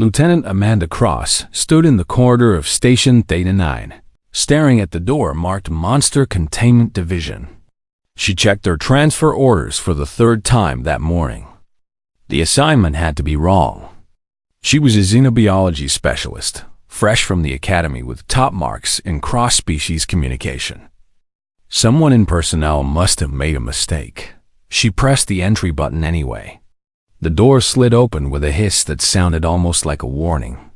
Lieutenant Amanda Cross stood in the corridor of Station Theta 9, staring at the door marked Monster Containment Division. She checked her transfer orders for the third time that morning. The assignment had to be wrong. She was a xenobiology specialist, fresh from the academy with top marks in cross-species communication. Someone in personnel must have made a mistake. She pressed the entry button anyway. The door slid open with a hiss that sounded almost like a warning.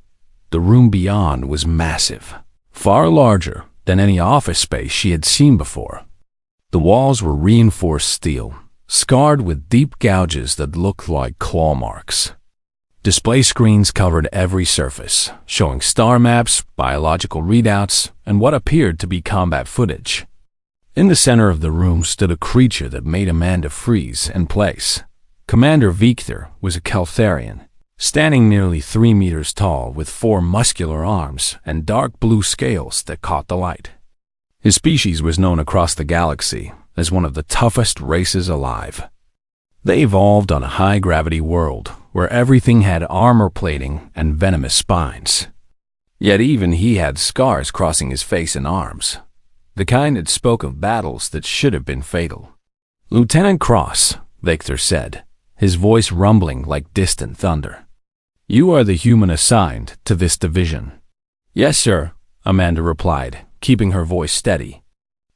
The room beyond was massive, far larger than any office space she had seen before. The walls were reinforced steel, scarred with deep gouges that looked like claw marks. Display screens covered every surface, showing star maps, biological readouts, and what appeared to be combat footage. In the center of the room stood a creature that made Amanda freeze in place. Commander Victor was a Keltharian, standing nearly 3 meters tall with 4 muscular arms and dark blue scales that caught the light. His species was known across the galaxy as one of the toughest races alive. They evolved on a high-gravity world where everything had armor plating and venomous spines. Yet even he had scars crossing his face and arms, the kind that spoke of battles that should have been fatal. "Lieutenant Cross," Victor said, his voice rumbling like distant thunder. "You are the human assigned to this division." "Yes, sir," Amanda replied, keeping her voice steady.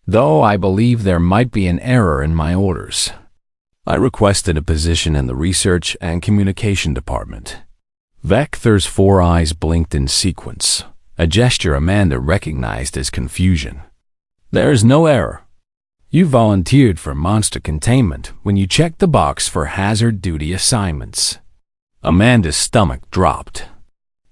"Though I believe there might be an error in my orders. I requested a position in the Research and Communication Department." Victor's 4 eyes blinked in sequence, a gesture Amanda recognized as confusion. "There is no error. You volunteered for monster containment when you checked the box for hazard duty assignments." Amanda's stomach dropped.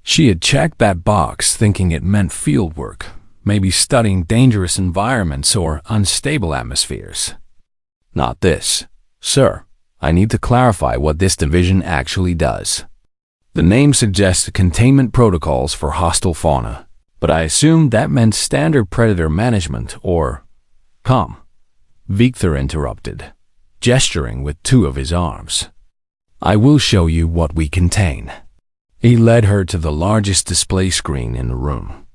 She had checked that box thinking it meant field work, maybe studying dangerous environments or unstable atmospheres. "Not this. Sir, I need to clarify what this division actually does. The name suggests containment protocols for hostile fauna, but I assumed that meant standard predator management or COM." Victor interrupted, gesturing with 2 of his arms. "I will show you what we contain." He led her to the largest display screen in the room.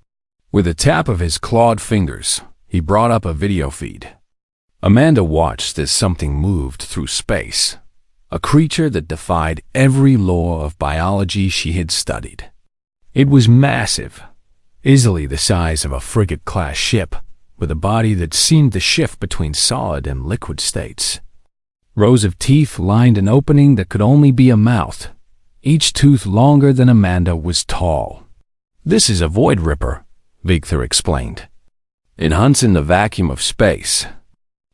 With a tap of his clawed fingers, he brought up a video feed. Amanda watched as something moved through space, a creature that defied every law of biology she had studied. It was massive, easily the size of a frigate-class ship, with a body that seemed to shift between solid and liquid states. Rows of teeth lined an opening that could only be a mouth, each tooth longer than Amanda was tall. "This is a void ripper," Victor explained. "It hunts in the vacuum of space.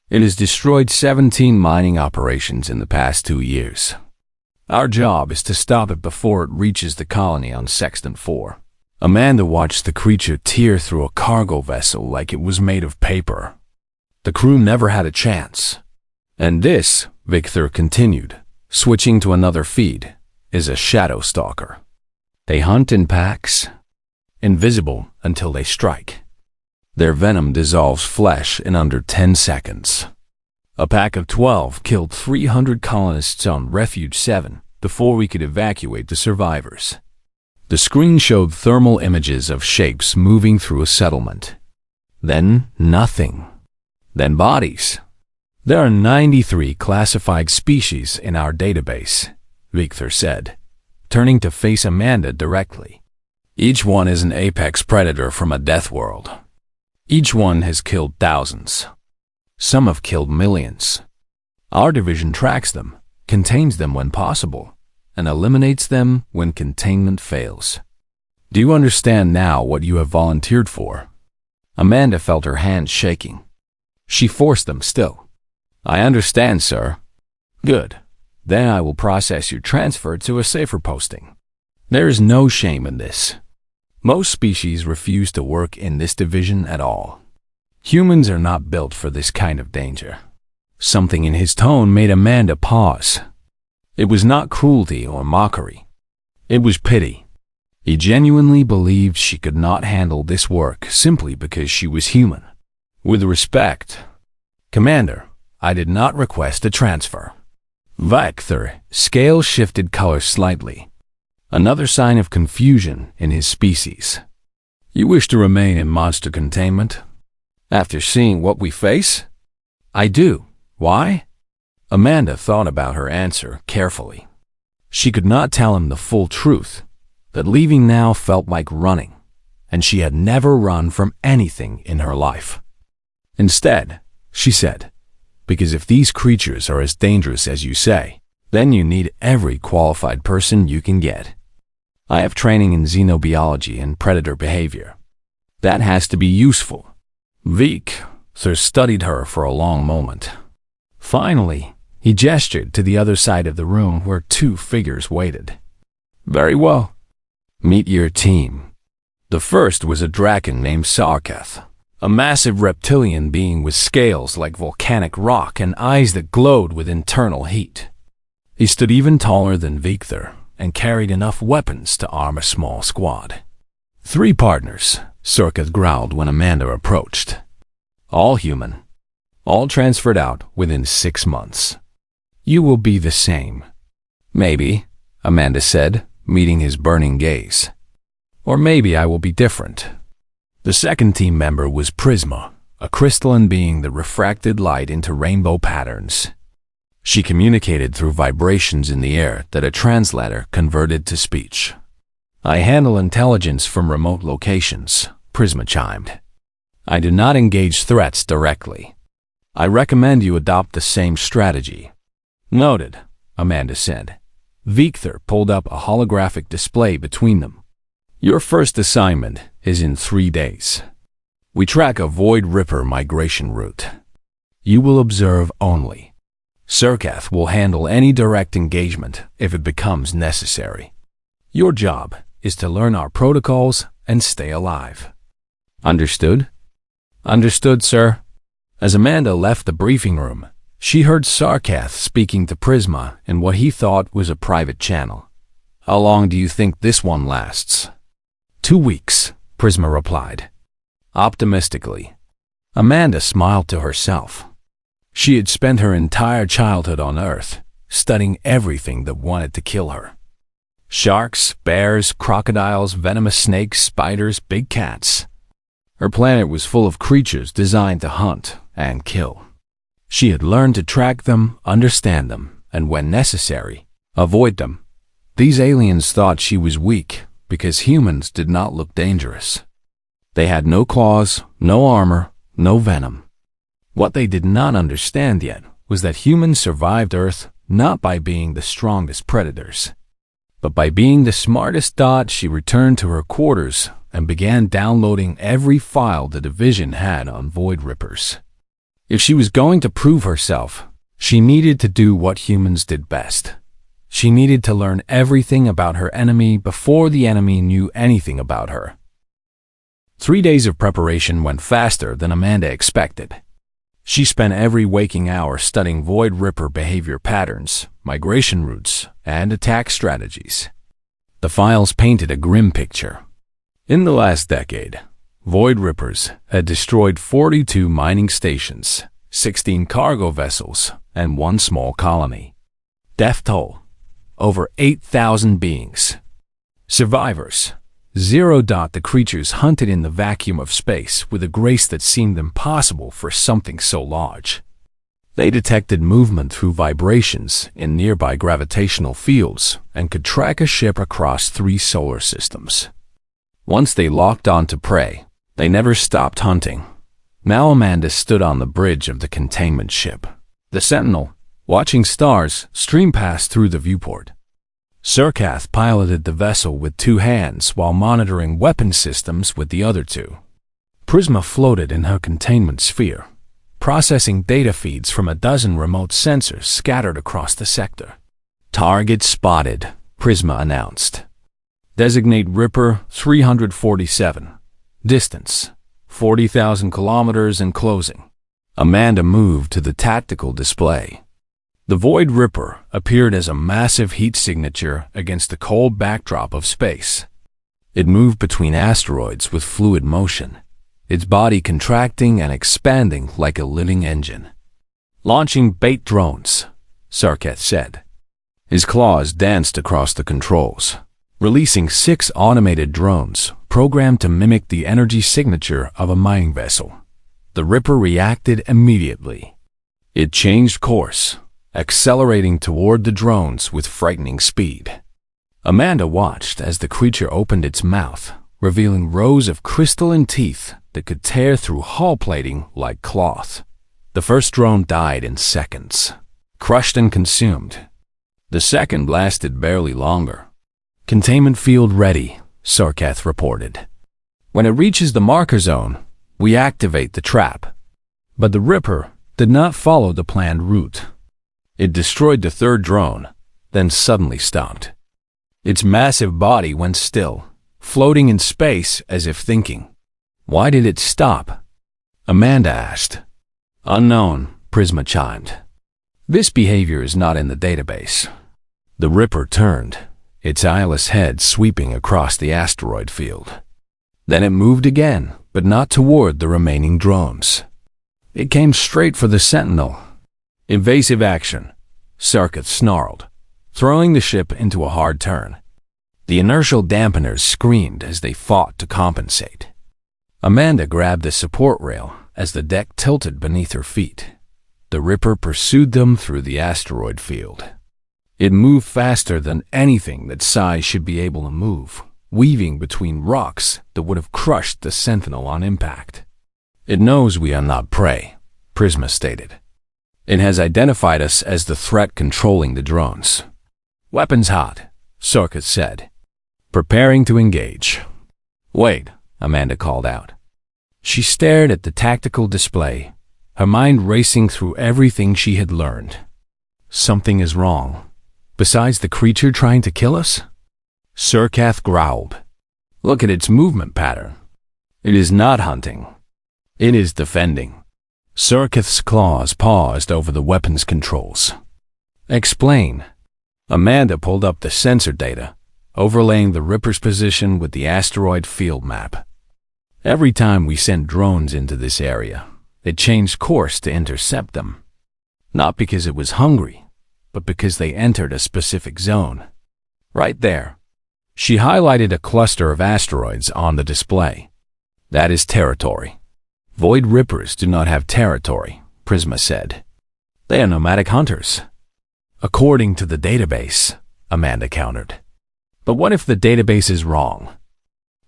It has destroyed 17 mining operations in the past 2 years. Our job is to stop it before it reaches the colony on Sexton 4. Amanda watched the creature tear through a cargo vessel like it was made of paper. The crew never had a chance. "And this," Victor continued, switching to another feed, "is a shadow stalker. They hunt in packs, invisible until they strike. Their venom dissolves flesh in under 10 seconds. A pack of 12 killed 300 colonists on Refuge 7 before we could evacuate the survivors." The screen showed thermal images of shapes moving through a settlement. Then nothing. Then bodies. "There are 93 classified species in our database," Victor said, turning to face Amanda directly. "Each one is an apex predator from a death world. Each one has killed thousands. Some have killed millions. Our division tracks them, contains them when possible, and eliminates them when containment fails. Do you understand now what you have volunteered for?" Amanda felt her hands shaking. She forced them still. "I understand, sir." "Good. Then I will process your transfer to a safer posting. There is no shame in this. Most species refuse to work in this division at all. Humans are not built for this kind of danger." Something in his tone made Amanda pause. It was not cruelty or mockery. It was pity. He genuinely believed she could not handle this work simply because she was human. "With respect, Commander, I did not request a transfer." Victor's scale shifted color slightly. another sign of confusion in his species. You wish to remain in monster containment? After seeing what we face? I do. Why? Amanda thought about her answer carefully. She could not tell him the full truth, that leaving now felt like running, and she had never run from anything in her life. Instead, she said, because if these creatures are as dangerous as you say, then you need every qualified person you can get. I have training in xenobiology and predator behavior. That has to be useful. Vic studied her for a long moment. Finally, he gestured to the other side of the room where two figures waited. Very well. Meet your team. The first was a draken named Sarkath, a massive reptilian being with scales like volcanic rock and eyes that glowed with internal heat. He stood even taller than Victor and carried enough weapons to arm a small squad. 3 partners, Sarkath growled when Amanda approached. All human. All transferred out within 6 months. You will be the same. Maybe, Amanda said, meeting his burning gaze. Or maybe I will be different. The second team member was Prisma, a crystalline being that refracted light into rainbow patterns. She communicated through vibrations in the air that a translator converted to speech. I handle intelligence from remote locations, Prisma chimed. I do not engage threats directly. I recommend you adopt the same strategy. Noted, Amanda said. Victor pulled up a holographic display between them. Your first assignment is in 3 days. We track a Void Ripper migration route. You will observe only. Sarkath will handle any direct engagement if it becomes necessary. Your job is to learn our protocols and stay alive. Understood? Understood, sir. As Amanda left the briefing room, she heard Sarkath speaking to Prisma in what he thought was a private channel. How long do you think this one lasts? 2 weeks, Prisma replied. Optimistically. Amanda smiled to herself. She had spent her entire childhood on Earth, studying everything that wanted to kill her. Sharks, bears, crocodiles, venomous snakes, spiders, big cats. Her planet was full of creatures designed to hunt and kill. She had learned to track them, understand them, and when necessary, avoid them. These aliens thought she was weak because humans did not look dangerous. They had no claws, no armor, no venom. What they did not understand yet was that humans survived Earth not by being the strongest predators, but by being the smartest. She returned to her quarters and began downloading every file the division had on Void Rippers. If she was going to prove herself, she needed to do what humans did best. She needed to learn everything about her enemy before the enemy knew anything about her. 3 days of preparation went faster than Amanda expected. She spent every waking hour studying Void Ripper behavior patterns, migration routes, and attack strategies. The files painted a grim picture. In the last decade, Void Rippers had destroyed 42 mining stations, 16 cargo vessels, and 1 small colony. Death toll: over 8,000 beings. Survivors: 0. The creatures hunted in the vacuum of space with a grace that seemed impossible for something so large. They detected movement through vibrations in nearby gravitational fields and could track a ship across 3 solar systems. Once they locked onto prey, they never stopped hunting. Now Amanda stood on the bridge of the containment ship. The Sentinel, watching stars stream past through the viewport. Sarkath piloted the vessel with 2 hands while monitoring weapon systems with the other 2. Prisma floated in her containment sphere, processing data feeds from a dozen remote sensors scattered across the sector. Target spotted, Prisma announced. Designate Ripper 347. Distance: 40,000 kilometers and closing. Amanda moved to the tactical display. The Void Ripper appeared as a massive heat signature against the cold backdrop of space. It moved between asteroids with fluid motion, its body contracting and expanding like a living engine. Launching bait drones, Sarkath said. His claws danced across the controls. releasing 6 automated drones programmed to mimic the energy signature of a mining vessel. The Ripper reacted immediately. It changed course, accelerating toward the drones with frightening speed. Amanda watched as the creature opened its mouth, revealing rows of crystalline teeth that could tear through hull plating like cloth. The first drone died in seconds, crushed and consumed. The second lasted barely longer. "Containment field ready," Sarkath reported. "When it reaches the marker zone, we activate the trap." But the Ripper did not follow the planned route. It destroyed the third drone, then suddenly stopped. Its massive body went still, floating in space as if thinking. "Why did it stop?" Amanda asked. "Unknown," Prisma chimed. "This behavior is not in the database." The Ripper turned, its eyeless head sweeping across the asteroid field. Then it moved again, but not toward the remaining drones. It came straight for the Sentinel. "Evasive action," Sarkath snarled, throwing the ship into a hard turn. The inertial dampeners screamed as they fought to compensate. Amanda grabbed the support rail as the deck tilted beneath her feet. The Ripper pursued them through the asteroid field. It moved faster than anything that Psi should be able to move, weaving between rocks that would have crushed the Sentinel on impact. "It knows we are not prey," Prisma stated. "It has identified us as the threat controlling the drones." "Weapons hot," Sarkath said, preparing to engage. "Wait," Amanda called out. She stared at the tactical display, her mind racing through everything she had learned. "Something is wrong. Besides the creature trying to kill us?" Sarkath growled. "Look at its movement pattern. It is not hunting. It is defending." Sarkath's claws paused over the weapon's controls. "Explain." Amanda pulled up the sensor data, overlaying the Ripper's position with the asteroid field map. "Every time we sent drones into this area, it changed course to intercept them. Not because it was hungry, but because they entered a specific zone. Right there." She highlighted a cluster of asteroids on the display. "That is territory." "Void Rippers do not have territory," Prisma said. "They are nomadic hunters." "According to the database," Amanda countered. "But what if the database is wrong?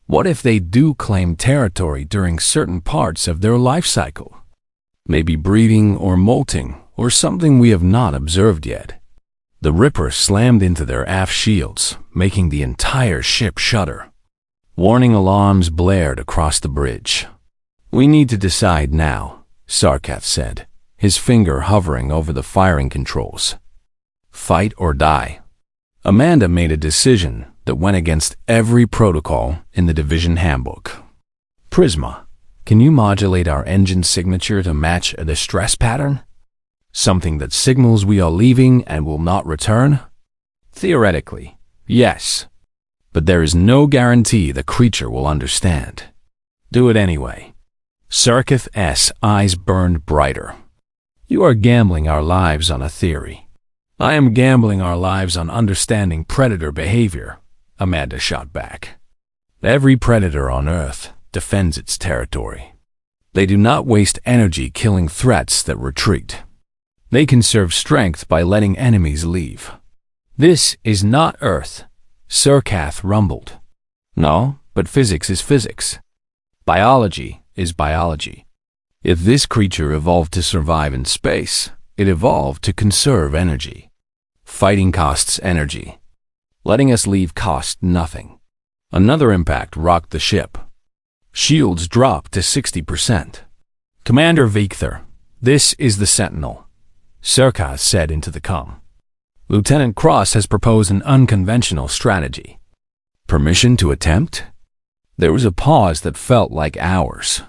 What if they do claim territory during certain parts of their life cycle? Maybe breeding or molting or something we have not observed yet." The Ripper slammed into their aft shields, making the entire ship shudder. Warning alarms blared across the bridge. "We need to decide now," Sarkath said, his finger hovering over the firing controls. "Fight or die." Amanda made a decision that went against every protocol in the Division Handbook. "Prisma, can you modulate our engine signature to match a distress pattern? Something that signals we are leaving and will not return?" "Theoretically, yes. But there is no guarantee the creature will understand." "Do it anyway." Sarkath's eyes burned brighter. "You are gambling our lives on a theory." "I am gambling our lives on understanding predator behavior," Amanda shot back. "Every predator on Earth defends its territory. They do not waste energy killing threats that retreat. They conserve strength by letting enemies leave." "This is not Earth," Sarkath rumbled. "No, but physics is physics. Biology is biology. If this creature evolved to survive in space, it evolved to conserve energy. Fighting costs energy. Letting us leave costs nothing." Another impact rocked the ship. Shields dropped to 60%. "Commander Victor, this is the Sentinel," Sarkath said into the comm. "Lieutenant Cross has proposed an unconventional strategy." "Permission to attempt?" There was a pause that felt like hours.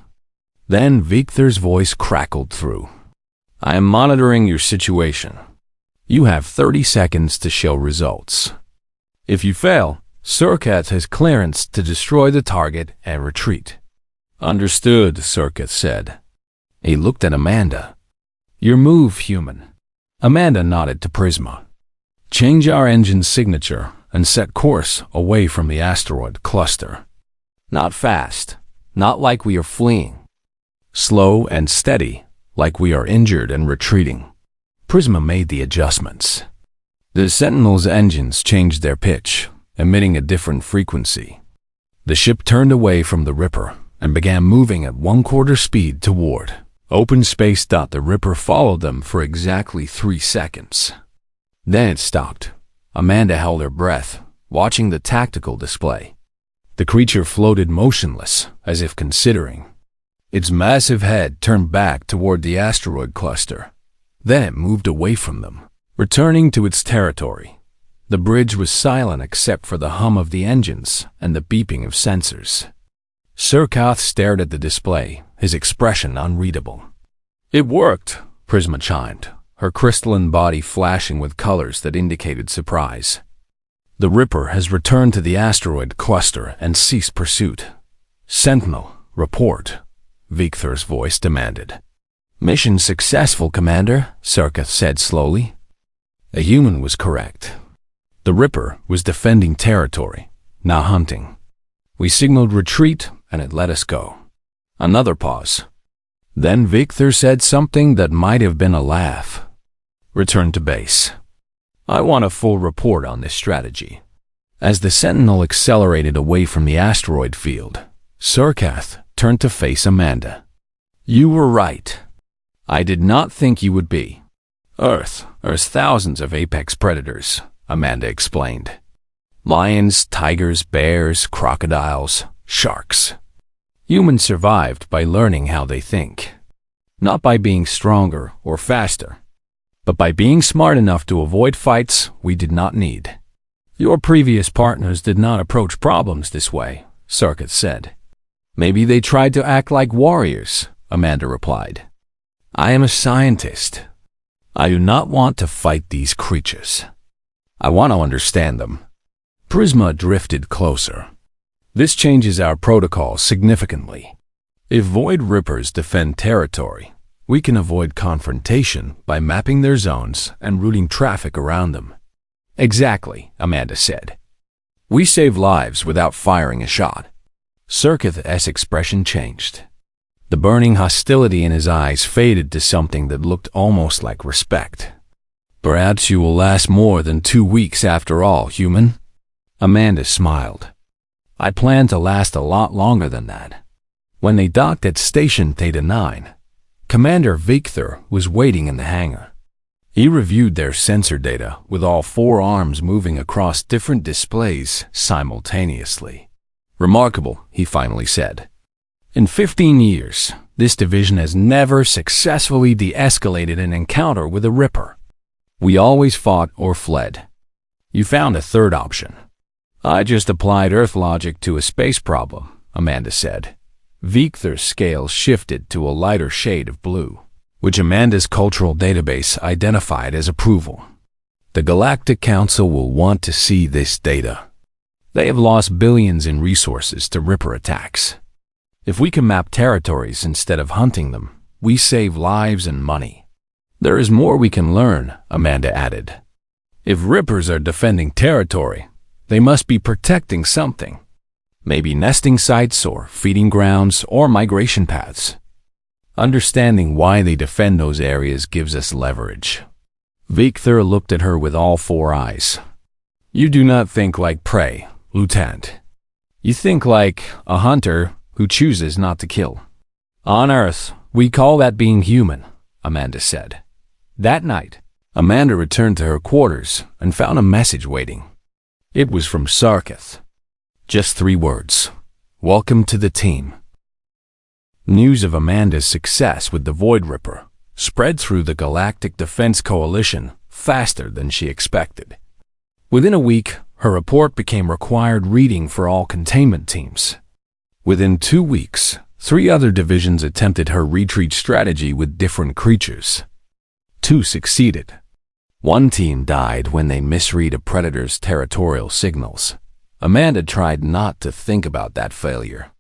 Then Victor's voice crackled through. "I am monitoring your situation. You have 30 seconds to show results. If you fail, Sarkath has clearance to destroy the target and retreat." "Understood," Sarkath said. He looked at Amanda. "Your move, human." Amanda nodded to Prisma. "Change our engine signature and set course away from the asteroid cluster. Not fast, not like we are fleeing. Slow and steady, like we are injured and retreating. Prisma made the adjustments. The Sentinel's engines changed their pitch, emitting a different frequency. The ship turned away from the Ripper and began moving at 1/4 speed toward open space. The Ripper followed them for exactly 3 seconds. Then it stopped. Amanda held her breath, watching the tactical display. The creature floated motionless, as if considering. Its massive head turned back toward the asteroid cluster. Then it moved away from them, returning to its territory. The bridge was silent except for the hum of the engines and the beeping of sensors. Surkath stared at the display, his expression unreadable. "It worked," Prisma chimed, her crystalline body flashing with colors that indicated surprise. "The Ripper has returned to the asteroid cluster and ceased pursuit." "Sentinel, report," Victor's voice demanded. "Mission successful, Commander," Surkath said slowly. A human was correct. The Ripper was defending territory, not hunting. "We signaled retreat, and it let us go." Another pause. Then Victor said something that might have been a laugh. "Return to base. I want a full report on this strategy." As the Sentinel accelerated away from the asteroid field, Surkath turned to face Amanda. "You were right. I did not think you would be. There's thousands of apex predators," Amanda explained. "Lions, tigers, bears, crocodiles, sharks. Humans survived by learning how they think. Not by being stronger or faster, but by being smart enough to avoid fights we did not need. Your previous partners did not approach problems this way," Surkath said. "Maybe they tried to act like warriors," Amanda replied. "I am a scientist. I do not want to fight these creatures. I want to understand them." Prisma drifted closer. "This changes our protocol significantly. If Void Rippers defend territory, we can avoid confrontation by mapping their zones and routing traffic around them." "Exactly," Amanda said. "We save lives without firing a shot." Surkath's expression changed. The burning hostility in his eyes faded to something that looked almost like respect. "Perhaps you will last more than 2 weeks after all, human." Amanda smiled. "I plan to last a lot longer than that." When they docked at Station Theta 9, Commander Victor was waiting in the hangar. He reviewed their sensor data with all 4 arms moving across different displays simultaneously. "Remarkable," he finally said. "In 15 years, this division has never successfully de-escalated an encounter with a Ripper. We always fought or fled. You found a third option." "I just applied Earth logic to a space problem," Amanda said. Victor's scale shifted to a lighter shade of blue, which Amanda's cultural database identified as approval. "The Galactic Council will want to see this data. They have lost billions in resources to Ripper attacks. If we can map territories instead of hunting them, we save lives and money." "There is more we can learn," Amanda added. "If Rippers are defending territory, they must be protecting something. Maybe nesting sites or feeding grounds or migration paths. Understanding why they defend those areas gives us leverage." Victor looked at her with all 4 eyes. "You do not think like prey, Lieutenant. You think like a hunter who chooses not to kill." "On Earth, we call that being human," Amanda said. That night, Amanda returned to her quarters and found a message waiting. It was from Surkath. Just 3 words. "Welcome to the team." News of Amanda's success with the Void Ripper spread through the Galactic Defense Coalition faster than she expected. Within a week, her report became required reading for all containment teams. Within 2 weeks, 3 other divisions attempted her retreat strategy with different creatures. 2 succeeded. 1 team died when they misread a predator's territorial signals. Amanda tried not to think about that failure.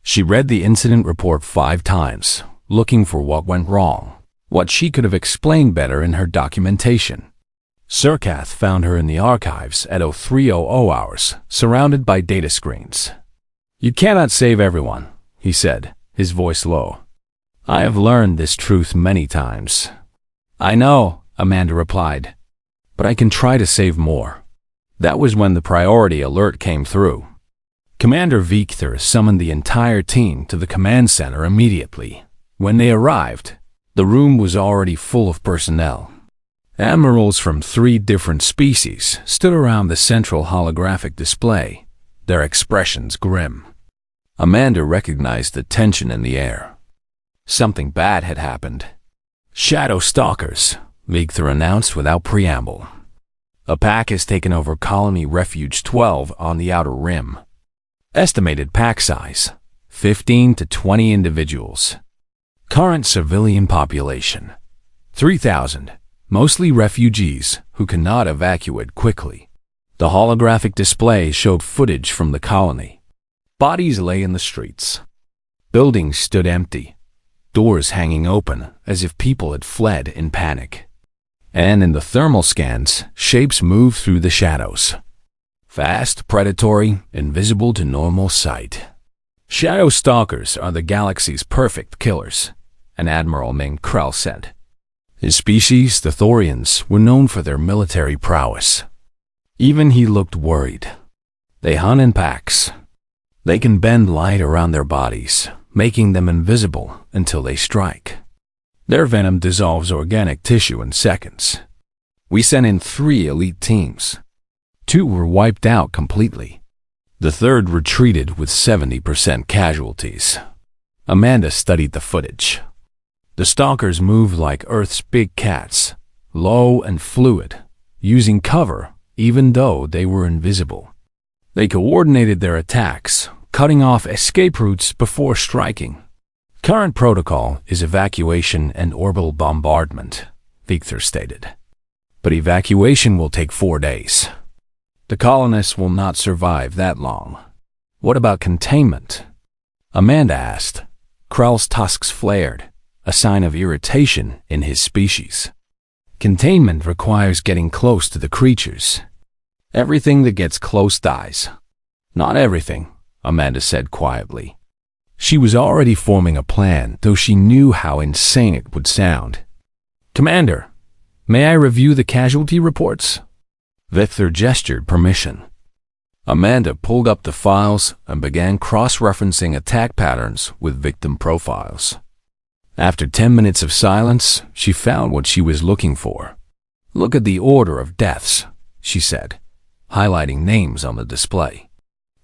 She read the incident report 5 times, looking for what went wrong, what she could have explained better in her documentation. Surkath found her in the archives at 0300 hours, surrounded by data screens. "You cannot save everyone," he said, his voice low. "I have learned this truth many times." "I know," Amanda replied, "but I can try to save more." That was when the priority alert came through. Commander Victor summoned the entire team to the command center immediately. When they arrived, the room was already full of personnel. Admirals from 3 different species stood around the central holographic display, their expressions grim. Amanda recognized the tension in the air. Something bad had happened. "Shadow Stalkers," Victor announced without preamble. "A pack has taken over Colony Refuge 12 on the Outer Rim. Estimated pack size, 15 to 20 individuals. Current civilian population, 3,000, mostly refugees who cannot evacuate quickly." The holographic display showed footage from the colony. Bodies lay in the streets. Buildings stood empty, doors hanging open as if people had fled in panic. And in the thermal scans, shapes moved through the shadows. Fast, predatory, invisible to normal sight. "Shadow Stalkers are the galaxy's perfect killers," an admiral named Krell said. His species, the Thorians, were known for their military prowess. Even he looked worried. "They hunt in packs. They can bend light around their bodies, making them invisible until they strike. Their venom dissolves organic tissue in seconds. We sent in 3 elite teams. 2 were wiped out completely. The third retreated with 70% casualties." Amanda studied the footage. The stalkers moved like Earth's big cats, low and fluid, using cover even though they were invisible. They coordinated their attacks, cutting off escape routes before striking. "Current protocol is evacuation and orbital bombardment," Victor stated. "But evacuation will take 4 days. The colonists will not survive that long." "What about containment?" Amanda asked. Krell's tusks flared, a sign of irritation in his species. "Containment requires getting close to the creatures. Everything that gets close dies." "Not everything," Amanda said quietly. She was already forming a plan, though she knew how insane it would sound. "Commander, may I review the casualty reports?" Victor gestured permission. Amanda pulled up the files and began cross-referencing attack patterns with victim profiles. After 10 minutes of silence, she found what she was looking for. "Look at the order of deaths," she said, highlighting names on the display.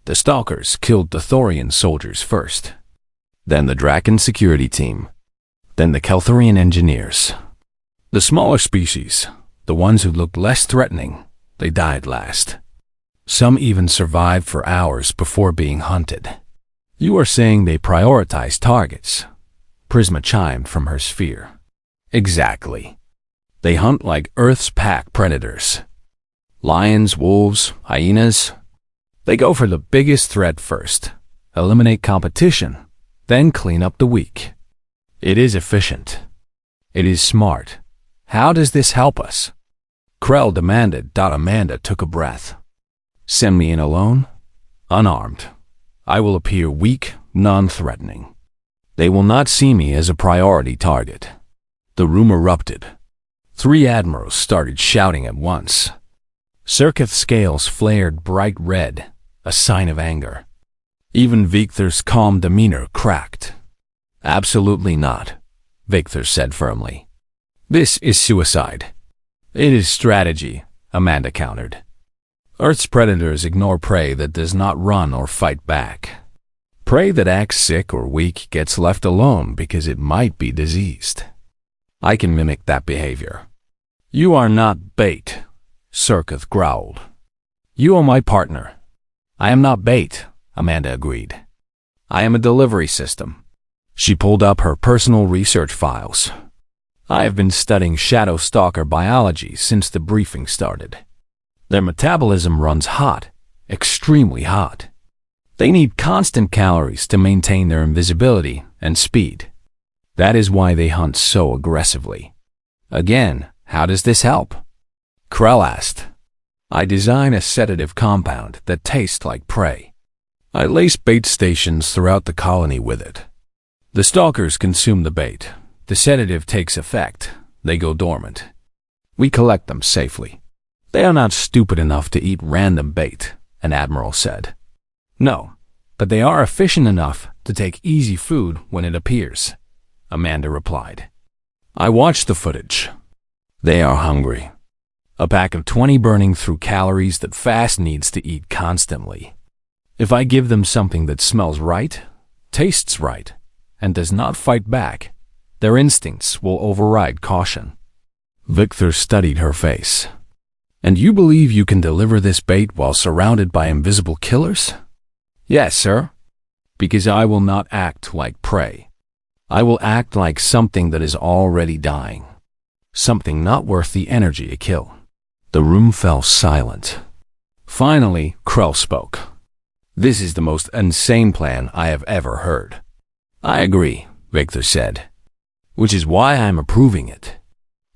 The Stalkers killed the Thorian soldiers first, then the Draken security team, then the Keltharian engineers. The smaller species, the ones who looked less threatening, they died last. Some even survived for hours before being hunted. "You are saying they prioritize targets," Prisma chimed from her sphere. "Exactly. They hunt like Earth's pack predators. Lions, wolves, hyenas. They go for the biggest threat first, eliminate competition, then clean up the weak. It is efficient. It is smart. How does this help us?" Krell demanded. Amanda took a breath. "Send me in alone, unarmed. I will appear weak, non-threatening. They will not see me as a priority target." The room erupted. 3 admirals started shouting at once. Surkath's scales flared bright red, a sign of anger. Even Victor's calm demeanor cracked. "Absolutely not," Victor said firmly. "This is suicide." "It is strategy," Amanda countered. "Earth's predators ignore prey that does not run or fight back. Prey that acts sick or weak gets left alone because it might be diseased. I can mimic that behavior." "You are not bait," Surkath growled. "You are my partner." "I am not bait," Amanda agreed. "I am a delivery system." She pulled up her personal research files. "I have been studying shadow stalker biology since the briefing started. Their metabolism runs hot, extremely hot. They need constant calories to maintain their invisibility and speed. That is why they hunt so aggressively." "Again, how does this help?" Krell asked. I design a sedative compound that tastes like prey. I lace bait stations throughout the colony with it. The stalkers consume the bait. The sedative takes effect. They go dormant. We collect them safely. They are not stupid enough to eat random bait, an admiral said. No, but they are efficient enough to take easy food when it appears, Amanda replied. I watched the footage. They are hungry. A pack of 20 burning through calories that fast needs to eat constantly. If I give them something that smells right, tastes right, and does not fight back, their instincts will override caution. Victor studied her face. And you believe you can deliver this bait while surrounded by invisible killers? Yes, sir. Because I will not act like prey. I will act like something that is already dying. Something not worth the energy to kill. The room fell silent. Finally, Krell spoke. This is the most insane plan I have ever heard. I agree, Victor said. Which is why I'm approving it.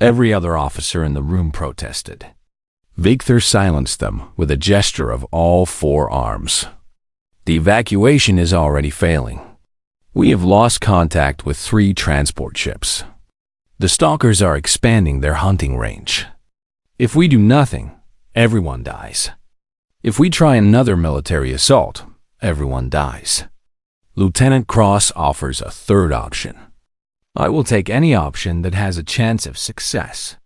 Every other officer in the room protested. Victor silenced them with a gesture of all 4 arms. The evacuation is already failing. We have lost contact with 3 transport ships. The stalkers are expanding their hunting range. If we do nothing, everyone dies. If we try another military assault, everyone dies. Lieutenant Cross offers a third option. I will take any option that has a chance of success.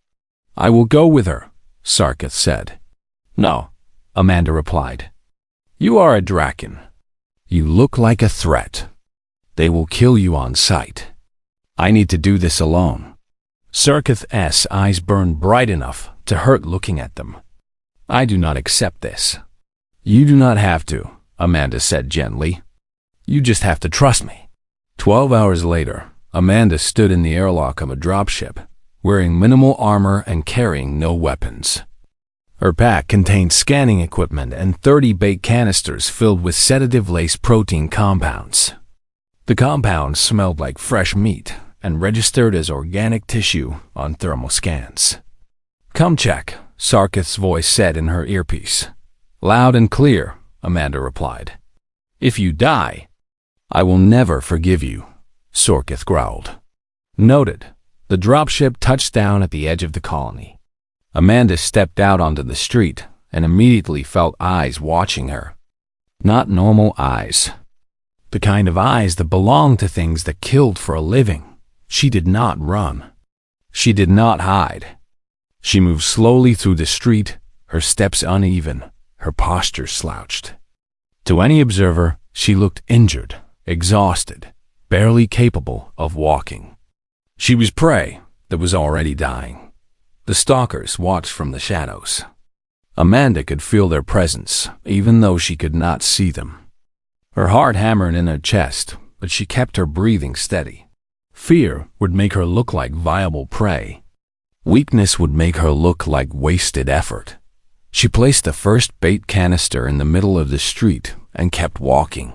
I will go with her, Sarkith said. No, Amanda replied. You are a Draken. You look like a threat. They will kill you on sight. I need to do this alone. Sarkith's eyes burned bright enough to hurt looking at them. I do not accept this. You do not have to, Amanda said gently. You just have to trust me. 12 hours later, Amanda stood in the airlock of a dropship, wearing minimal armor and carrying no weapons. Her pack contained scanning equipment and 30 bait canisters filled with sedative-laced protein compounds. The compounds smelled like fresh meat and registered as organic tissue on thermal scans. Come check, Sarkith's voice said in her earpiece. Loud and clear, Amanda replied. If you die, I will never forgive you, Sarkith growled. Noted. The dropship touched down at the edge of the colony. Amanda stepped out onto the street and immediately felt eyes watching her. Not normal eyes. The kind of eyes that belong to things that killed for a living. She did not run. She did not hide. She moved slowly through the street, her steps uneven, her posture slouched. To any observer, she looked injured, exhausted, barely capable of walking. She was prey that was already dying. The stalkers watched from the shadows. Amanda could feel their presence, even though she could not see them. Her heart hammered in her chest, but she kept her breathing steady. Fear would make her look like viable prey. Weakness would make her look like wasted effort. She placed the first bait canister in the middle of the street and kept walking.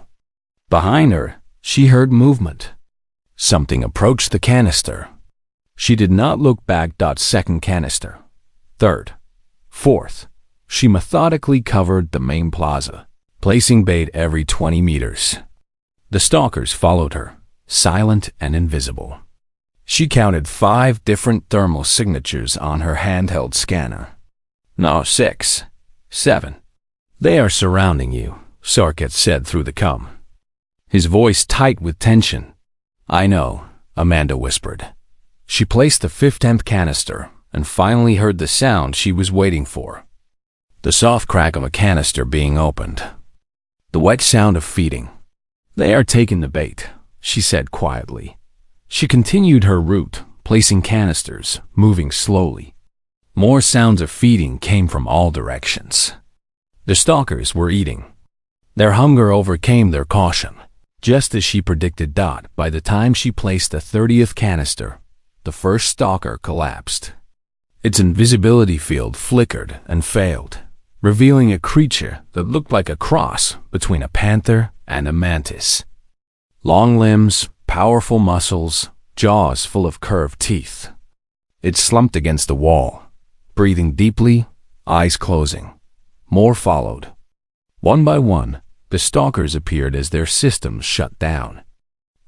Behind her, she heard movement. Something approached the canister. She did not look back. Second canister. Third. Fourth. She methodically covered the main plaza, placing bait every 20 meters. The stalkers followed her, silent and invisible. She counted 5 different thermal signatures on her handheld scanner. No, 6. 7. They are surrounding you, Sarkith said through the com. His voice tight with tension. I know, Amanda whispered. She placed the 15th canister and finally heard the sound she was waiting for. The soft crack of a canister being opened. The wet sound of feeding. They are taking the bait, she said quietly. She continued her route, placing canisters, moving slowly. More sounds of feeding came from all directions. The stalkers were eating. Their hunger overcame their caution. Just as she predicted. By the time she placed the 30th canister, the first stalker collapsed. Its invisibility field flickered and failed, revealing a creature that looked like a cross between a panther and a mantis. Long limbs, powerful muscles, jaws full of curved teeth. It slumped against the wall, breathing deeply, eyes closing. More followed. One by one, the stalkers appeared as their systems shut down.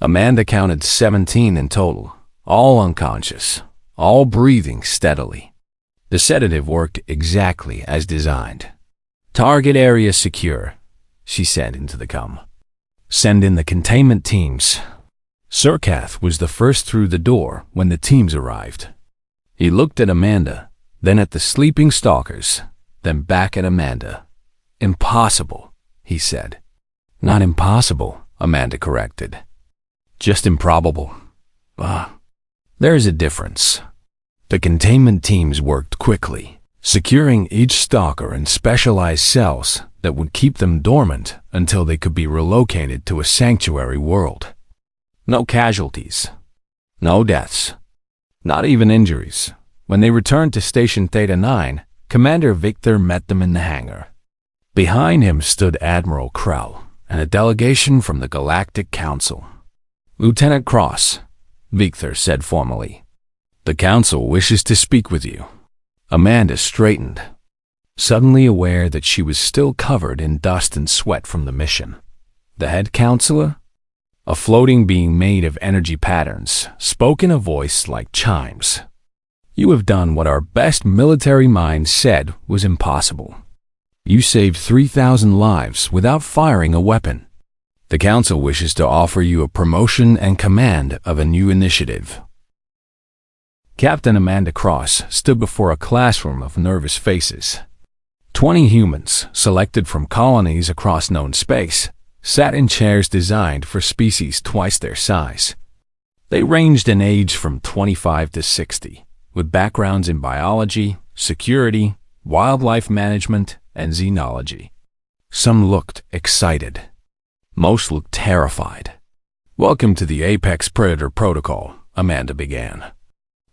Amanda counted 17 in total, all unconscious, all breathing steadily. The sedative worked exactly as designed. "Target area secure," she said into the com. "Send in the containment teams." Surkath was the first through the door when the teams arrived. He looked at Amanda, then at the sleeping stalkers, then back at Amanda. "Impossible," he said. "Not impossible," Amanda corrected. "Just improbable." There's a difference. The containment teams worked quickly, securing each stalker in specialized cells that would keep them dormant until they could be relocated to a sanctuary world. No casualties. No deaths. Not even injuries. When they returned to Station Theta 9, Commander Victor met them in the hangar. Behind him stood Admiral Krell and a delegation from the Galactic Council. "Lieutenant Cross," Victor said formally. "The Council wishes to speak with you." Amanda straightened, suddenly aware that she was still covered in dust and sweat from the mission. The head counselor? A floating being made of energy patterns, spoke in a voice like chimes. "You have done what our best military minds said was impossible. You saved 3,000 lives without firing a weapon. The Council wishes to offer you a promotion and command of a new initiative." Captain Amanda Cross stood before a classroom of nervous faces. 20 humans, selected from colonies across known space, sat in chairs designed for species twice their size. They ranged in age from 25 to 60, with backgrounds in biology, security, wildlife management, and xenology. Some looked excited. Most looked terrified. "Welcome to the Apex Predator Protocol," Amanda began.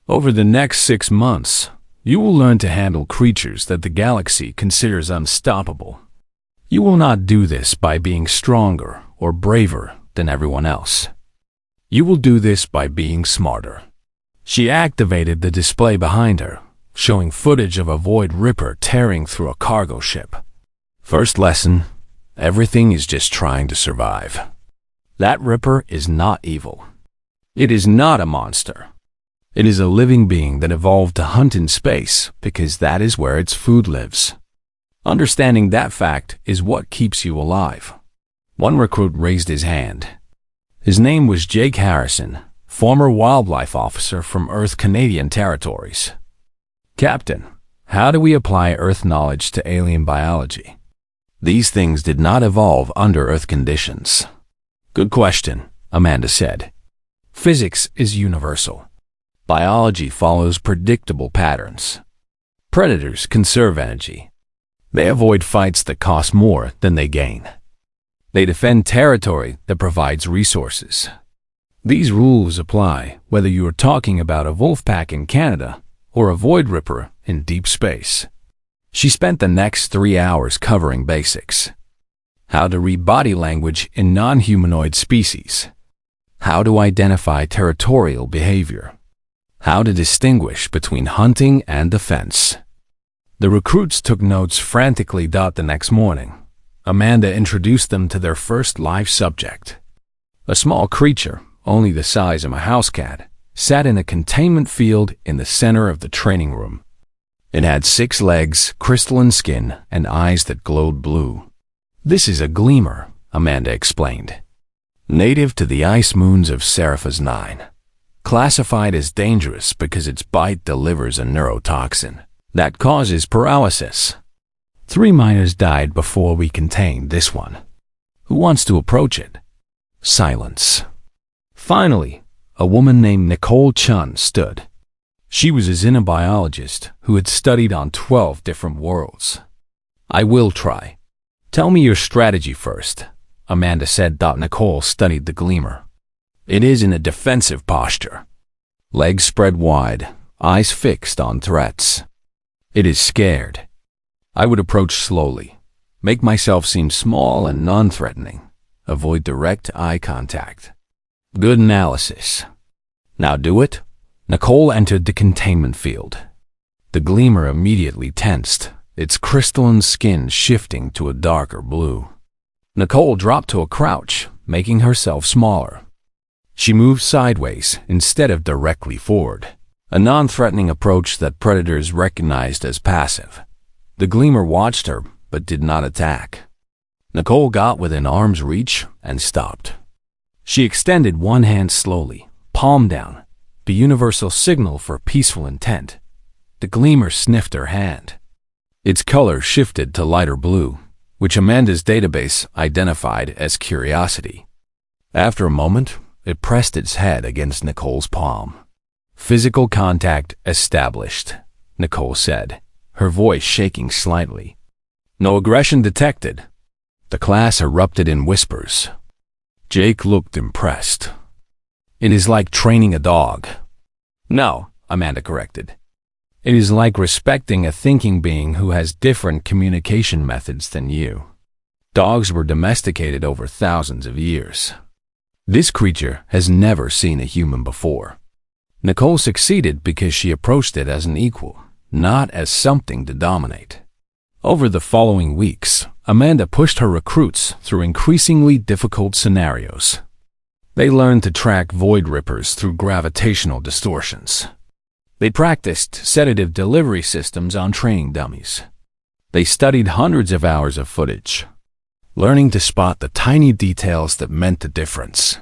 "Over the next 6 months, you will learn to handle creatures that the galaxy considers unstoppable. You will not do this by being stronger or braver than everyone else. You will do this by being smarter." She activated the display behind her, showing footage of a Void Ripper tearing through a cargo ship. "First lesson, everything is just trying to survive. That Ripper is not evil. It is not a monster. It is a living being that evolved to hunt in space because that is where its food lives. Understanding that fact is what keeps you alive." One recruit raised his hand. His name was Jake Harrison, former wildlife officer from Earth Canadian Territories. "Captain, how do we apply Earth knowledge to alien biology? These things did not evolve under Earth conditions." "Good question," Amanda said. "Physics is universal. Biology follows predictable patterns. Predators conserve energy. They avoid fights that cost more than they gain. They defend territory that provides resources. These rules apply whether you are talking about a wolf pack in Canada or a Void Ripper in deep space." She spent the next 3 hours covering basics. How to read body language in non-humanoid species. How to identify territorial behavior. How to distinguish between hunting and defense. The recruits took notes frantically. The next morning, Amanda introduced them to their first live subject. A small creature, only the size of a house cat, sat in a containment field in the center of the training room. It had 6 legs, crystalline skin, and eyes that glowed blue. "This is a gleamer," Amanda explained. "Native to the ice moons of Seraphis 9. Classified as dangerous because its bite delivers a neurotoxin that causes paralysis. 3 miners died before we contained this one. Who wants to approach it?" Silence. Finally, a woman named Nicole Chun stood. She was a xenobiologist who had studied on 12 different worlds. "I will try. Tell me your strategy first," Amanda said. Nicole studied the gleamer. "It is in a defensive posture. Legs spread wide, eyes fixed on threats. It is scared. I would approach slowly, make myself seem small and non-threatening, avoid direct eye contact." "Good analysis. Now do it." Nicole entered the containment field. The gleamer immediately tensed, its crystalline skin shifting to a darker blue. Nicole dropped to a crouch, making herself smaller. She moved sideways instead of directly forward, a non-threatening approach that predators recognized as passive. The gleamer watched her, but did not attack. Nicole got within arm's reach and stopped. She extended one hand slowly, palm down, the universal signal for peaceful intent. The gleamer sniffed her hand. Its color shifted to lighter blue, which Amanda's database identified as curiosity. After a moment, it pressed its head against Nicole's palm. "Physical contact established," Nicole said, her voice shaking slightly. "No aggression detected." The class erupted in whispers. Jake looked impressed. "It is like training a dog." "No," Amanda corrected. "It is like respecting a thinking being who has different communication methods than you. Dogs were domesticated over thousands of years. This creature has never seen a human before." Nicole succeeded because she approached it as an equal, not as something to dominate. Over the following weeks, Amanda pushed her recruits through increasingly difficult scenarios. They learned to track void rippers through gravitational distortions. They practiced sedative delivery systems on training dummies. They studied hundreds of hours of footage, learning to spot the tiny details that meant the difference.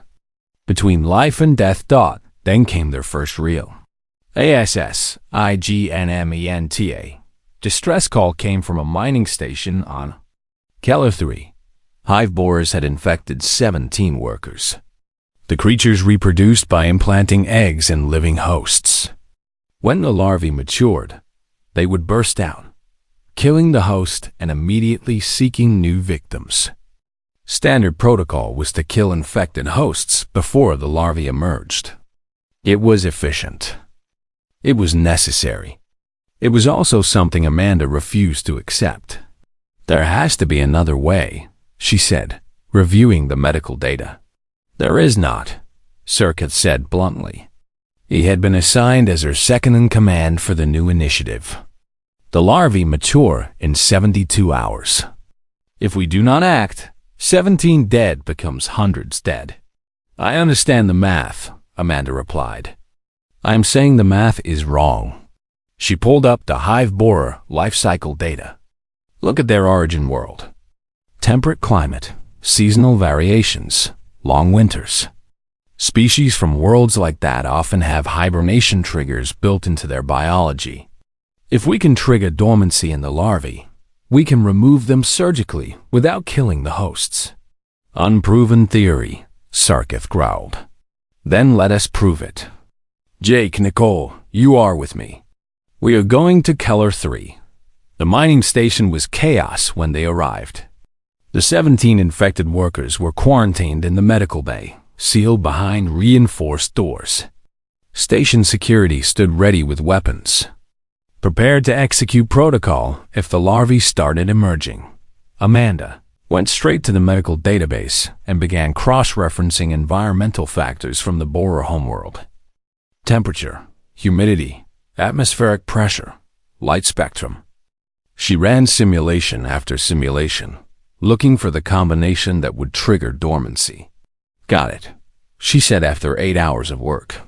Between life and death. Then came their first real ASSIGNMENTA. Distress call came from a mining station on Keller 3. Hive borers had infected 17 workers. The creatures reproduced by implanting eggs in living hosts. When the larvae matured, they would burst out, killing the host and immediately seeking new victims. Standard protocol was to kill infected hosts before the larvae emerged. It was efficient. It was necessary. It was also something Amanda refused to accept. "There has to be another way," she said, reviewing the medical data. "There is not," Circuit said bluntly. He had been assigned as her second-in-command for the new initiative. "The larvae mature in 72 hours. If we do not act, 17 dead becomes hundreds dead." "I understand the math," Amanda replied. "I am saying the math is wrong." She pulled up the hive borer life cycle data. "Look at their origin world. Temperate climate, seasonal variations, long winters. Species from worlds like that often have hibernation triggers built into their biology. If we can trigger dormancy in the larvae, we can remove them surgically without killing the hosts." "Unproven theory," Sarkith growled. "Then let us prove it. Jake, Nicole, you are with me. We are going to Keller 3. The mining station was chaos when they arrived. The 17 infected workers were quarantined in the medical bay, sealed behind reinforced doors. Station security stood ready with weapons, prepared to execute protocol if the larvae started emerging. Amanda went straight to the medical database and began cross-referencing environmental factors from the borer homeworld. Temperature, humidity, atmospheric pressure, light spectrum. She ran simulation after simulation, looking for the combination that would trigger dormancy. "Got it," she said after 8 hours of work.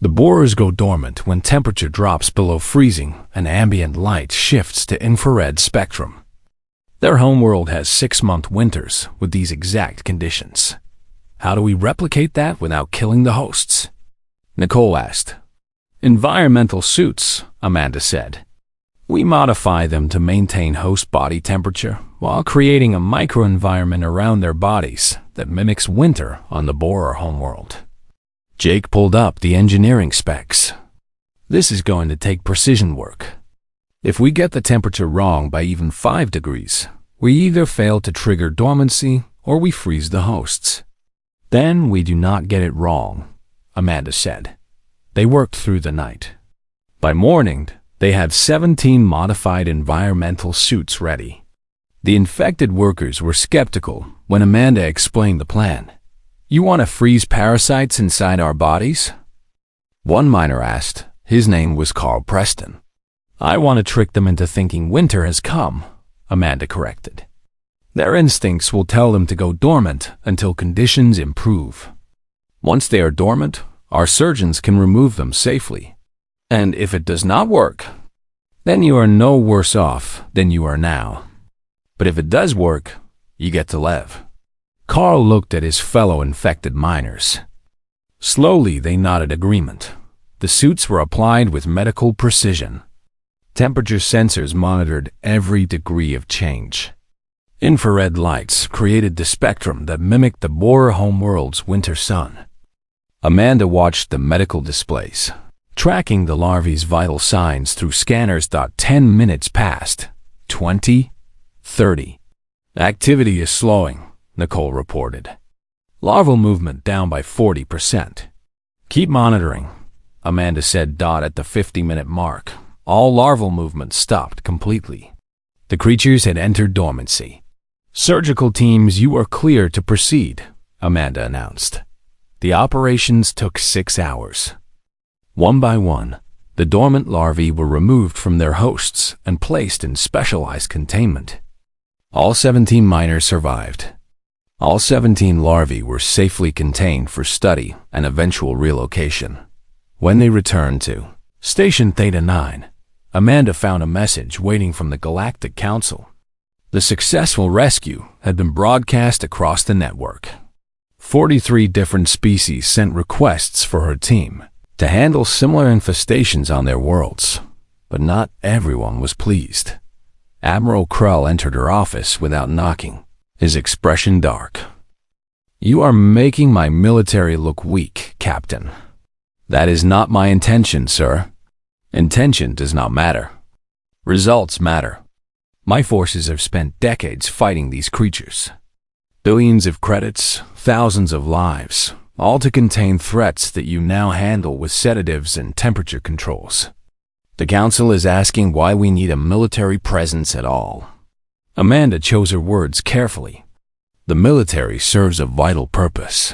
The borers go dormant when temperature drops below freezing and ambient light shifts to infrared spectrum. Their homeworld has 6-month winters with these exact conditions. How do we replicate that without killing the hosts? Nicole asked. "Environmental suits," Amanda said. "We modify them to maintain host body temperature while creating a microenvironment around their bodies that mimics winter on the borer homeworld." Jake pulled up the engineering specs. "This is going to take precision work. If we get the temperature wrong by even 5 degrees, we either fail to trigger dormancy or we freeze the hosts." "Then we do not get it wrong," Amanda said. They worked through the night. By morning, they had 17 modified environmental suits ready. The infected workers were skeptical when Amanda explained the plan. "You want to freeze parasites inside our bodies?" One miner asked. His name was Carl Preston. I want to trick them into thinking winter has come, Amanda corrected. Their instincts will tell them to go dormant until conditions improve. Once they are dormant, our surgeons can remove them safely. And if it does not work, then you are no worse off than you are now. But if it does work, you get to live. Carl looked at his fellow infected miners. Slowly they nodded agreement. The suits were applied with medical precision. Temperature sensors monitored every degree of change. Infrared lights created the spectrum that mimicked the Borer homeworld's winter sun. Amanda watched the medical displays, tracking the larvae's vital signs through scanners. 10 minutes passed. 20, 30. Activity is slowing, Nicole reported. Larval movement down by 40%. Keep monitoring, Amanda said. At the 50-minute mark, all larval movement stopped completely. The creatures had entered dormancy. Surgical teams, you are clear to proceed, Amanda announced. The operations took 6 hours. One by one, the dormant larvae were removed from their hosts and placed in specialized containment. All 17 miners survived. All 17 larvae were safely contained for study and eventual relocation. When they returned to Station Theta 9, Amanda found a message waiting from the Galactic Council. The successful rescue had been broadcast across the network. 43 different species sent requests for her team to handle similar infestations on their worlds, but not everyone was pleased. Admiral Krell entered her office without knocking, his expression dark. You are making my military look weak, Captain. That is not my intention, sir. Intention does not matter. Results matter. My forces have spent decades fighting these creatures. Billions of credits, thousands of lives, all to contain threats that you now handle with sedatives and temperature controls. The Council is asking why we need a military presence at all. Amanda chose her words carefully. The military serves a vital purpose.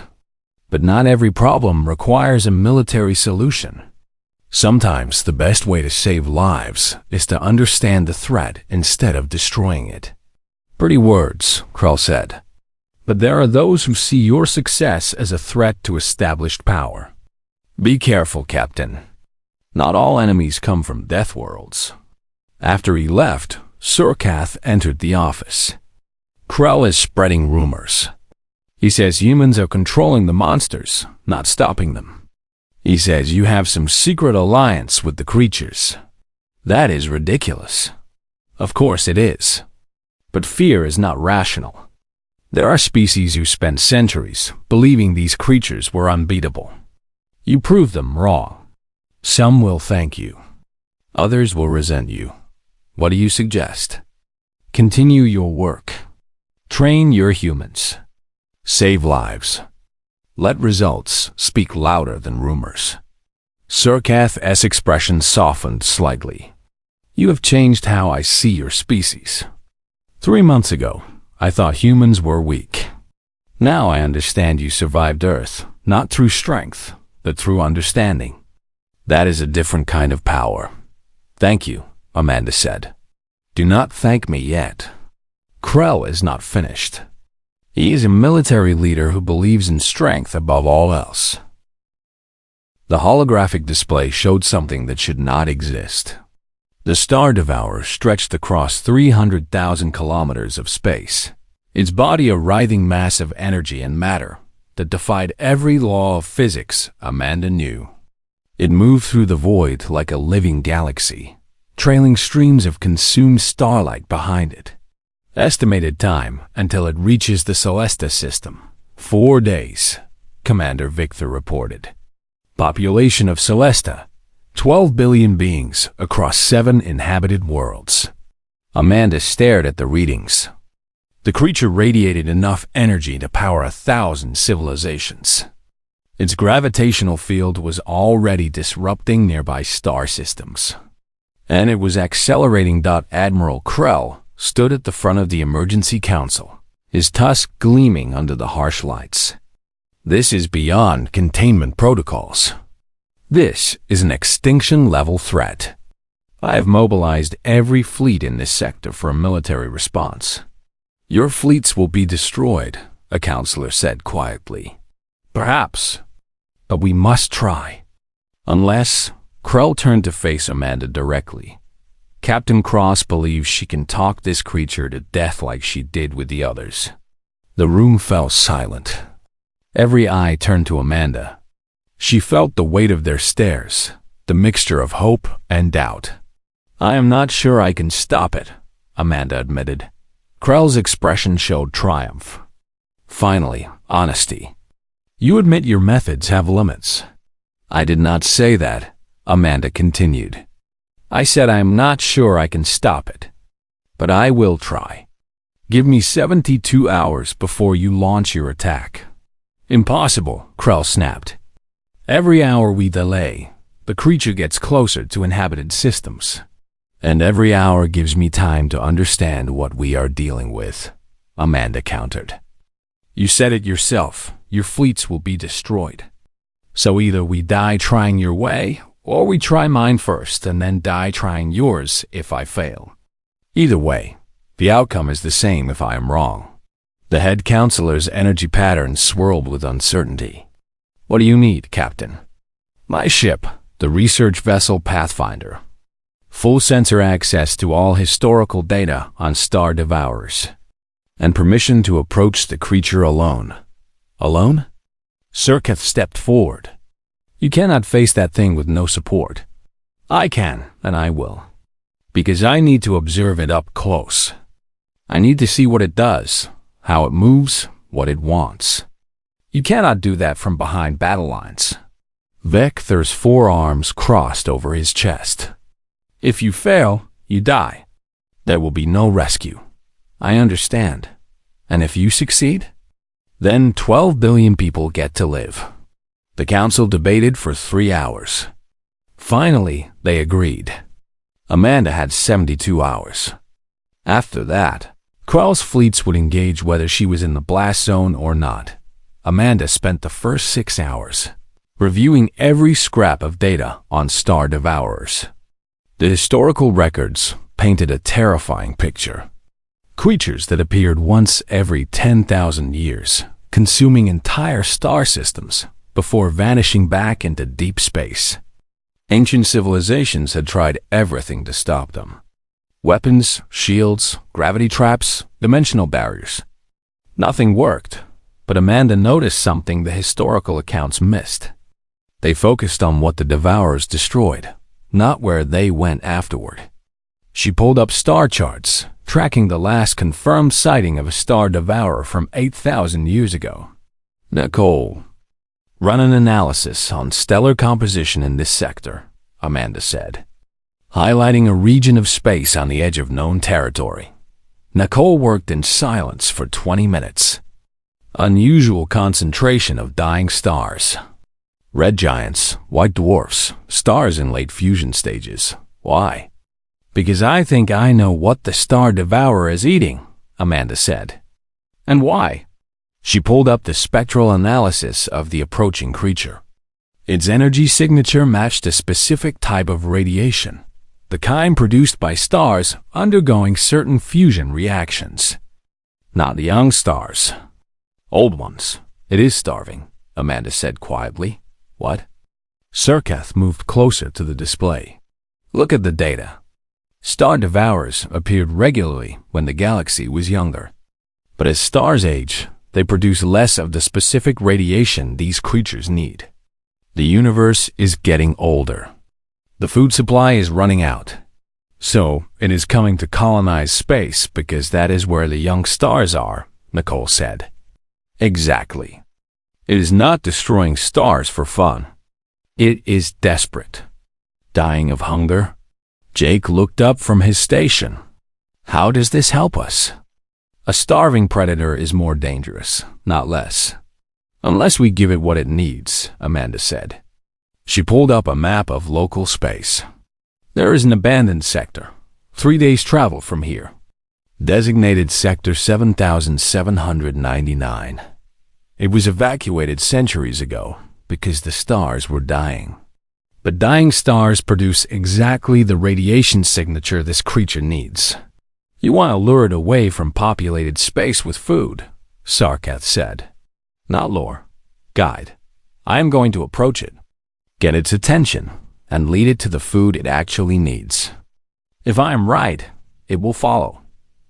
But not every problem requires a military solution. Sometimes the best way to save lives is to understand the threat instead of destroying it. Pretty words, Krell said. But there are those who see your success as a threat to established power. Be careful, Captain. Not all enemies come from death worlds. After he left, Surkath entered the office. Krell is spreading rumors. He says humans are controlling the monsters, not stopping them. He says you have some secret alliance with the creatures. That is ridiculous. Of course it is. But fear is not rational. There are species who spent centuries believing these creatures were unbeatable. You proved them wrong. Some will thank you. Others will resent you. What do you suggest? Continue your work. Train your humans. Save lives. Let results speak louder than rumors. Surkath's expression softened slightly. You have changed how I see your species. 3 months ago, I thought humans were weak. Now I understand you survived Earth, not through strength, but through understanding. That is a different kind of power. Thank you, Amanda said. Do not thank me yet. Krell is not finished. He is a military leader who believes in strength above all else. The holographic display showed something that should not exist. The Star Devourer stretched across 300,000 kilometers of space, its body a writhing mass of energy and matter that defied every law of physics Amanda knew. It moved through the void like a living galaxy, trailing streams of consumed starlight behind it. Estimated time until it reaches the Celesta system. 4 days, Commander Victor reported. Population of Celesta, 12 billion beings across 7 inhabited worlds. Amanda stared at the readings. The creature radiated enough energy to power 1,000 civilizations. Its gravitational field was already disrupting nearby star systems. And it was accelerating. Admiral Krell stood at the front of the Emergency Council, his tusk gleaming under the harsh lights. This is beyond containment protocols. This is an extinction-level threat. I have mobilized every fleet in this sector for a military response. Your fleets will be destroyed, a counselor said quietly. Perhaps, but we must try. Unless, Krell turned to face Amanda directly. Captain Cross believes she can talk this creature to death like she did with the others. The room fell silent. Every eye turned to Amanda. She felt the weight of their stares, the mixture of hope and doubt. I am not sure I can stop it, Amanda admitted. Krell's expression showed triumph. Finally, honesty. You admit your methods have limits. I did not say that, Amanda continued. I said I am not sure I can stop it. But I will try. Give me 72 hours before you launch your attack. Impossible, Krell snapped. Every hour we delay, the creature gets closer to inhabited systems. And every hour gives me time to understand what we are dealing with, Amanda countered. You said it yourself, your fleets will be destroyed. So either we die trying your way, or we try mine first and then die trying yours if I fail. Either way, the outcome is the same if I am wrong. The head counselor's energy pattern swirled with uncertainty. What do you need, Captain? My ship, the research vessel Pathfinder. Full sensor access to all historical data on Star Devourers. And permission to approach the creature alone. Alone? Surketh stepped forward. You cannot face that thing with no support. I can, and I will. Because I need to observe it up close. I need to see what it does, how it moves, what it wants. You cannot do that from behind battle lines. Vector's forearms crossed over his chest. If you fail, you die. There will be no rescue. I understand. And if you succeed, then 12 billion people get to live. The council debated for 3 hours. Finally, they agreed. Amanda had 72 hours. After that, Krell's fleets would engage whether she was in the blast zone or not. Amanda spent the first 6 hours reviewing every scrap of data on Star Devourers. The historical records painted a terrifying picture. Creatures that appeared once every 10,000 years, consuming entire star systems before vanishing back into deep space. Ancient civilizations had tried everything to stop them. Weapons, shields, gravity traps, dimensional barriers. Nothing worked, but Amanda noticed something the historical accounts missed. They focused on what the Devourers destroyed, not where they went afterward. She pulled up star charts, tracking the last confirmed sighting of a star devourer from 8,000 years ago. Nicole, run an analysis on stellar composition in this sector, Amanda said, highlighting a region of space on the edge of known territory. Nicole worked in silence for 20 minutes. Unusual concentration of dying stars. Red giants, white dwarfs, stars in late fusion stages. Why? Because I think I know what the star devourer is eating, Amanda said. And why? She pulled up the spectral analysis of the approaching creature. Its energy signature matched a specific type of radiation, the kind produced by stars undergoing certain fusion reactions. Not young stars. Old ones. It is starving, Amanda said quietly. What? Surketh moved closer to the display. Look at the data. Star devourers appeared regularly when the galaxy was younger. But as stars age, they produce less of the specific radiation these creatures need. The universe is getting older. The food supply is running out. So, it is coming to colonize space because that is where the young stars are, Nicole said. Exactly. It is not destroying stars for fun. It is desperate. Dying of hunger? Jake looked up from his station. How does this help us? A starving predator is more dangerous, not less. Unless we give it what it needs, Amanda said. She pulled up a map of local space. There is an abandoned sector, 3 days' travel from here. Designated Sector 7799. It was evacuated centuries ago because the stars were dying. But dying stars produce exactly the radiation signature this creature needs. You want to lure it away from populated space with food, Sarkath said. Not lure. Guide. I am going to approach it, get its attention, and lead it to the food it actually needs. If I am right, it will follow.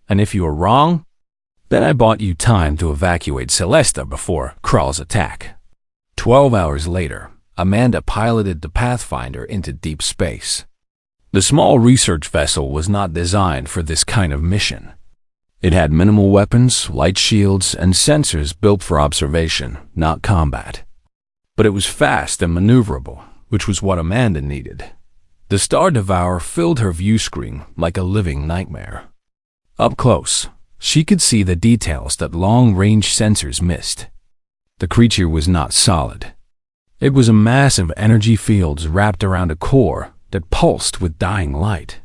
And if you are wrong, then I bought you time to evacuate Celesta before Krall's attack. 12 hours later, Amanda piloted the Pathfinder into deep space. The small research vessel was not designed for this kind of mission. It had minimal weapons, light shields, and sensors built for observation, not combat. But it was fast and maneuverable, which was what Amanda needed. The Star Devourer filled her view screen like a living nightmare. Up close, she could see the details that long-range sensors missed. The creature was not solid. It was a mass of energy fields wrapped around a core that pulsed with dying light.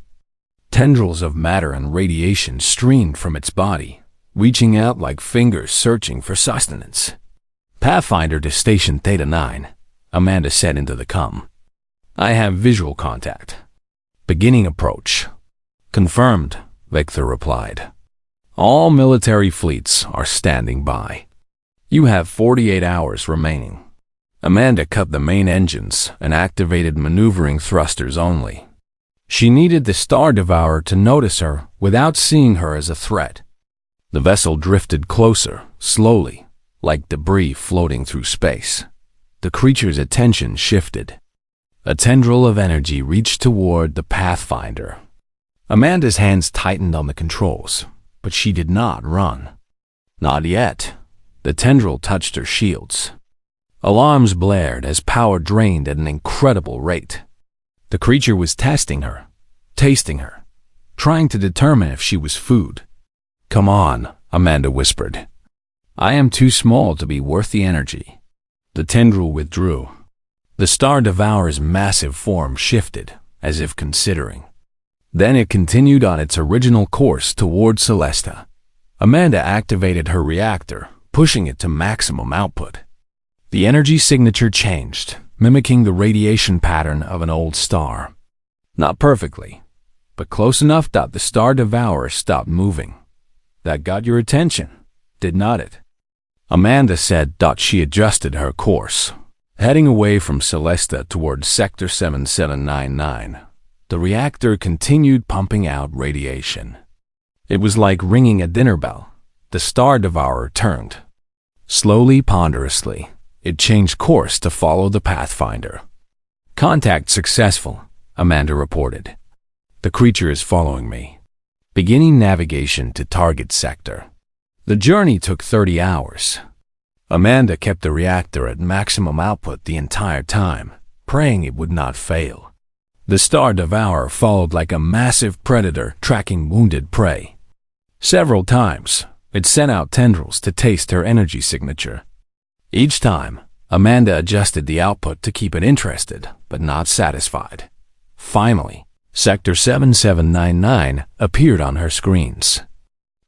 Tendrils of matter and radiation streamed from its body, reaching out like fingers searching for sustenance. Pathfinder to Station Theta 9, Amanda said into the comm. I have visual contact. Beginning approach. Confirmed, Victor replied. All military fleets are standing by. You have 48 hours remaining. Amanda cut the main engines and activated maneuvering thrusters only. She needed the Star Devourer to notice her without seeing her as a threat. The vessel drifted closer, slowly, like debris floating through space. The creature's attention shifted. A tendril of energy reached toward the Pathfinder. Amanda's hands tightened on the controls, but she did not run. Not yet. The tendril touched her shields. Alarms blared as power drained at an incredible rate. The creature was testing her, tasting her, trying to determine if she was food. Come on, Amanda whispered. I am too small to be worth the energy. The tendril withdrew. The Star Devourer's massive form shifted, as if considering. Then it continued on its original course toward Celesta. Amanda activated her reactor, pushing it to maximum output. The energy signature changed, mimicking the radiation pattern of an old star. Not perfectly, but close enough that the Star Devourer stopped moving. That got your attention, did not it? Amanda said that she adjusted her course, heading away from Celesta toward Sector 7799. The reactor continued pumping out radiation. It was like ringing a dinner bell. The Star Devourer turned. Slowly, ponderously, it changed course to follow the Pathfinder. Contact successful, Amanda reported. The creature is following me. Beginning navigation to target sector. The journey took 30 hours. Amanda kept the reactor at maximum output the entire time, praying it would not fail. The Star Devourer followed like a massive predator tracking wounded prey. Several times, it sent out tendrils to taste her energy signature. Each time, Amanda adjusted the output to keep it interested, but not satisfied. Finally, Sector 7799 appeared on her screens.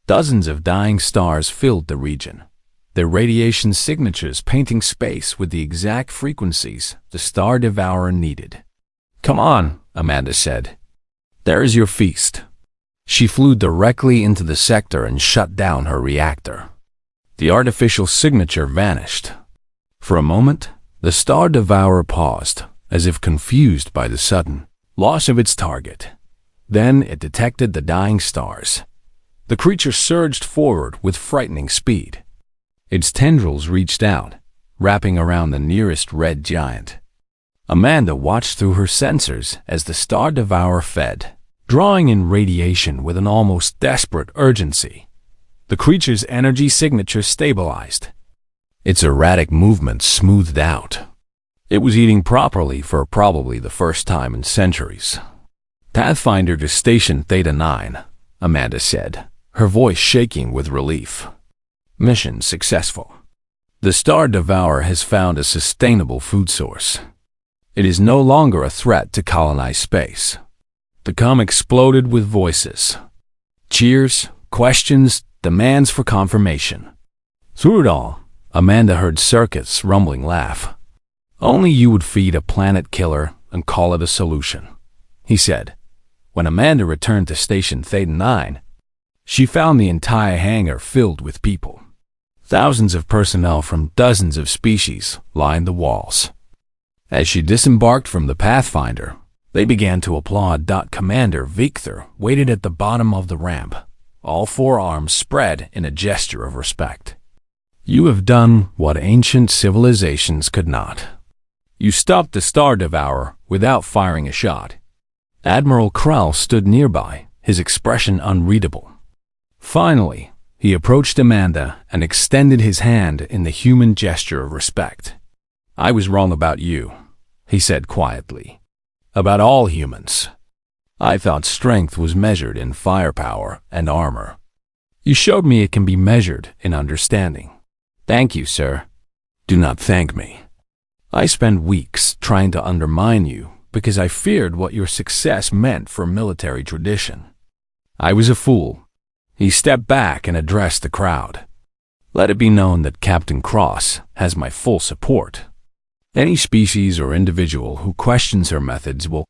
Dozens of dying stars filled the region, their radiation signatures painting space with the exact frequencies the Star Devourer needed. Come on, Amanda said. There is your feast. She flew directly into the sector and shut down her reactor. The artificial signature vanished. For a moment, the Star Devourer paused, as if confused by the sudden loss of its target. Then it detected the dying stars. The creature surged forward with frightening speed. Its tendrils reached out, wrapping around the nearest red giant. Amanda watched through her sensors as the Star Devourer fed, drawing in radiation with an almost desperate urgency. The creature's energy signature stabilized. Its erratic movements smoothed out. It was eating properly for probably the first time in centuries. Pathfinder to Station Theta 9, Amanda said, her voice shaking with relief. Mission successful. The Star Devourer has found a sustainable food source. It is no longer a threat to colonize space. The comm exploded with voices. Cheers, questions, demands for confirmation. Through it all, Amanda heard Circuit's rumbling laugh. Only you would feed a planet killer and call it a solution," he said. When Amanda returned to Station Theta 9, she found the entire hangar filled with people. Thousands of personnel from dozens of species lined the walls. As she disembarked from the Pathfinder, they began to applaud. Commander Victor waited at the bottom of the ramp, all four arms spread in a gesture of respect. "You have done what ancient civilizations could not. You stopped the Star Devourer without firing a shot." Admiral Krell stood nearby, his expression unreadable. Finally, he approached Amanda and extended his hand in the human gesture of respect. "I was wrong about you," he said quietly. "About all humans. I thought strength was measured in firepower and armor. You showed me it can be measured in understanding. Thank you, sir." "Do not thank me. I spent weeks trying to undermine you because I feared what your success meant for military tradition. I was a fool." He stepped back and addressed the crowd. "Let it be known that Captain Cross has my full support. Any species or individual who questions her methods will